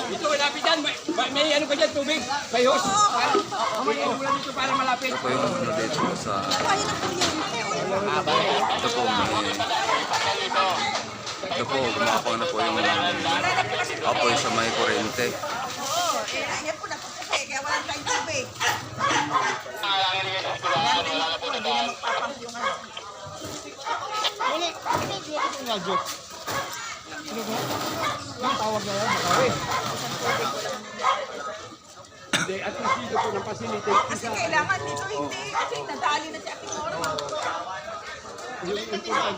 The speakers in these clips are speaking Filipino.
Ito, malapit yan. May ano ka dyan, tubig. May hose. May ulan dito para malapit. Ito po yung ano dito sa... Ito po, ito po, gumapang na po yung apoy sa may kuryente. Yan po napuputi, kaya walang tayong tubig. Hindi, at least dito po ng facility. Kasi kailangan dito hindi, kasi nadali na si Ate Nora.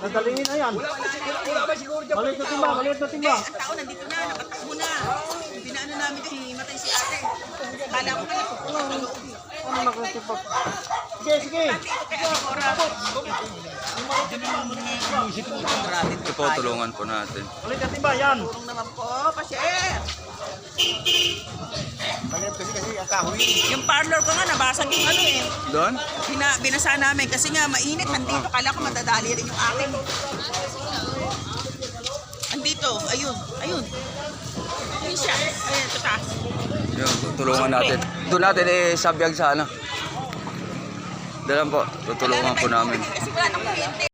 Dadalingin na yan. Wala ba siguro dyan? Maliit na timba, maliit na timba. Ang tao nandito na, nakatakbo na. Pinaano namin kasi himatay si ate. Kala ko na. Ano nakasipag? Sige, sige. Kaya Ate Nora. Ito po, tulungan po natin. Maliit na timba, yan. Tulong naman po, pa-share. Yung parlor ko nga, nabasag yung ano eh. Doon? Binasa namin kasi nga mainit. Andito, kala ko madadali rin yung akin. Andito, ayun, ayun. Ayun siya, ayun, ito taas. Yun, tulungan natin. Doon natin sabiyag sa ano. Dalan po, tutulungan po namin. Kasi wala nang kuryente.